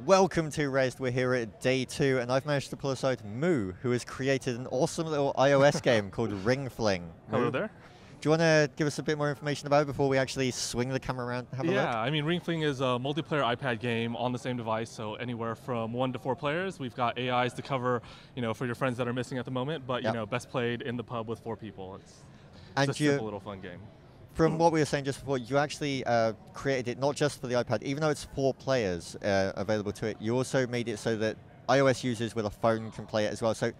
Welcome to Rezzed. We're here at day 2, and I've managed to pull aside Moo, who has created an awesome little iOS game called Ring Fling. Hello there. Do you want to give us a bit more information about it before we actually swing the camera around and have a look? Yeah, I mean, Ring Fling is a multiplayer iPad game on the same device, so anywhere from 1 to 4 players. We've got AIs to cover, for your friends that are missing at the moment, but best played in the pub with 4 people. It's a simple little fun game. From what we were saying just before, you actually created it not just for the iPad, even though it's 4 players available to it, you also made it so that iOS users with a phone can play it as well. So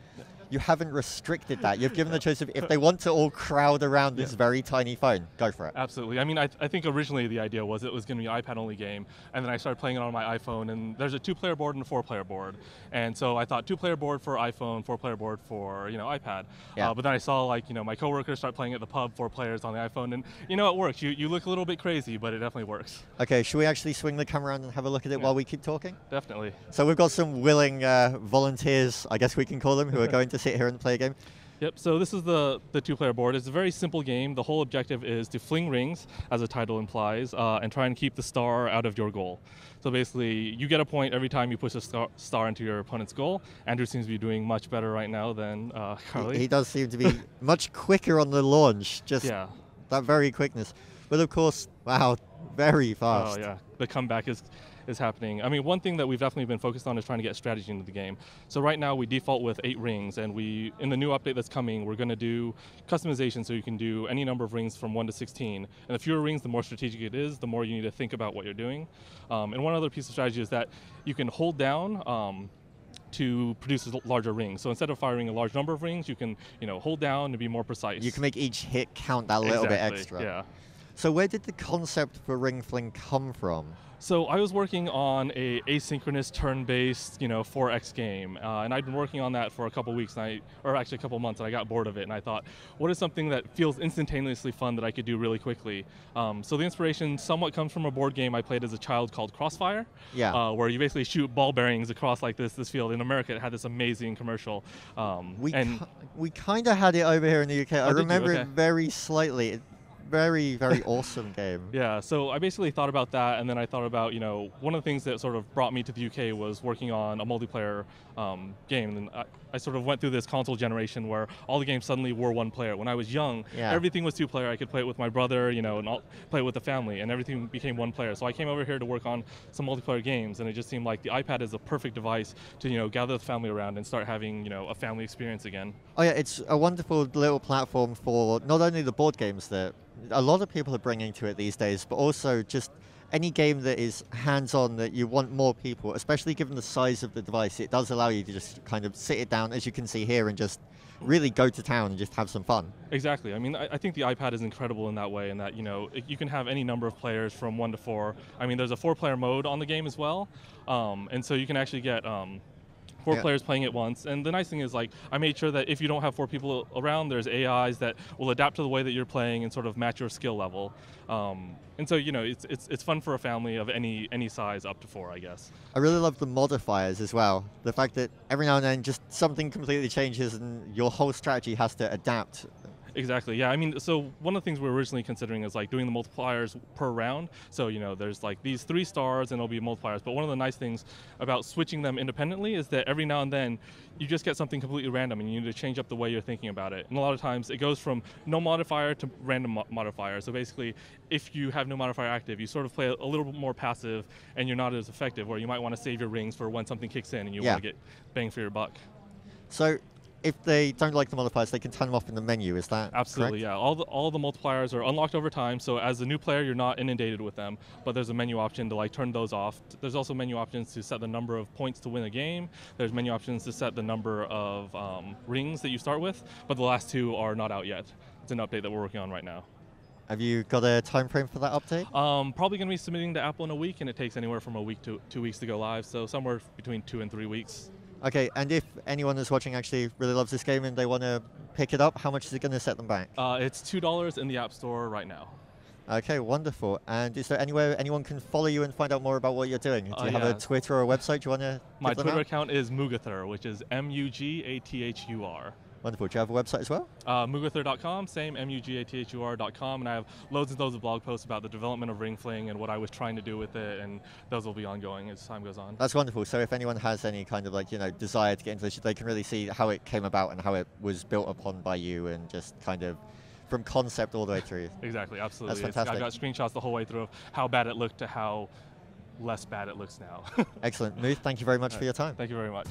you haven't restricted that. You've given the choice of if they want to all crowd around this very tiny phone, go for it. Absolutely. I mean, I think originally the idea was it was going to be an iPad-only game, and then I started playing it on my iPhone, and there's a 2-player board and a 4-player board. And so I thought 2-player board for iPhone, 4-player board for, iPad. Yeah. But then I saw, my coworkers start playing at the pub, 4 players on the iPhone, and it works. You look a little bit crazy, but it definitely works. Okay, should we actually swing the camera around and have a look at it while we keep talking? Definitely. So we've got some willing volunteers, I guess we can call them, who are going to sit here and play a game. Yep, so this is the 2-player board. It's a very simple game. The whole objective is to fling rings, as the title implies, and try and keep the star out of your goal. So basically, you get a point every time you push a star into your opponent's goal. Andrew seems to be doing much better right now than Carly. He does seem to be much quicker on the launch, just that very quickness. But of course, wow, very fast. Oh yeah, the comeback is happening. I mean, one thing that we've definitely been focused on is trying to get strategy into the game. So right now we default with 8 rings, and in the new update that's coming, we're going to do customization so you can do any number of rings from 1 to 16. And the fewer rings, the more strategic it is, the more you need to think about what you're doing. And one other piece of strategy is that you can hold down to produce a larger ring. So instead of firing a large number of rings, you can hold down to be more precise. You can make each hit count that little bit extra. Yeah. So where did the concept for Ring Fling come from? So I was working on a asynchronous turn-based, 4X game, and I'd been working on that for a couple weeks, or actually a couple months, and I got bored of it, and I thought, what is something that feels instantaneously fun that I could do really quickly? So the inspiration somewhat comes from a board game I played as a child called Crossfire, where you basically shoot ball bearings across like this field. In America, it had this amazing commercial. We kind of had it over here in the UK. I remember it very slightly. Very, very awesome game. Yeah, so I basically thought about that, and then I thought about, one of the things that sort of brought me to the UK was working on a multiplayer game. And I sort of went through this console generation where all the games suddenly were 1 player. When I was young, everything was 2-player. I could play it with my brother, and play it with the family, and everything became 1 player. So I came over here to work on some multiplayer games, and it just seemed like the iPad is a perfect device to, gather the family around and start having, a family experience again. Oh yeah, it's a wonderful little platform for not only the board games that a lot of people are bringing to it these days, but also just any game that is hands-on that you want more people, especially given the size of the device. It does allow you to just kind of sit it down, as you can see here, and just really go to town and just have some fun. Exactly. I mean, I think the iPad is incredible in that way, in that, you can have any number of players from 1 to 4. I mean, there's a 4-player mode on the game as well, and so you can actually get 4 players playing at once. And the nice thing is, I made sure that if you don't have 4 people around, there's AIs that will adapt to the way that you're playing and sort of match your skill level. And so, it's fun for a family of any size up to 4, I guess. I really love the modifiers as well. The fact that every now and then just something completely changes and your whole strategy has to adapt. Exactly, yeah. I mean, so one of the things we were originally considering is doing the multipliers per round. So, there's these 3 stars and it'll be multipliers. But one of the nice things about switching them independently is that every now and then you just get something completely random and you need to change up the way you're thinking about it. And a lot of times it goes from no modifier to random modifier. So basically, if you have no modifier active, you sort of play a little bit more passive and you're not as effective, where you might want to save your rings for when something kicks in and you want to get bang for your buck. So if they don't like the modifiers, they can turn them off in the menu, is that Absolutely, correct? Yeah. All the multipliers are unlocked over time, so as a new player, you're not inundated with them, but there's a menu option to turn those off. There's also menu options to set the number of points to win a game. There's menu options to set the number of rings that you start with, but the last 2 are not out yet. It's an update that we're working on right now. Have you got a time frame for that update? Probably going to be submitting to Apple in a week, and it takes anywhere from a week to 2 weeks to go live, so somewhere between 2 and 3 weeks. Okay, and if anyone who's watching actually really loves this game and they want to pick it up, how much is it going to set them back? It's $2 in the App Store right now. Okay, wonderful. And is there anywhere anyone can follow you and find out more about what you're doing? Do you have a Twitter or a website? Do you want to My Twitter account is Mugathur, which is Mugathur. Wonderful. Do you have a website as well? Mugathur.com, same, mugathur.com, and I have loads and loads of blog posts about the development of Ring Fling and what I was trying to do with it, and those will be ongoing as time goes on. That's wonderful. So if anyone has any kind of like, desire to get into this, they can really see how it came about and how it was built upon by you, and just kind of from concept all the way through. Exactly, absolutely. That's fantastic. I got screenshots the whole way through of how bad it looked to how less bad it looks now. Excellent. Muth, thank you very much for your time. Thank you very much.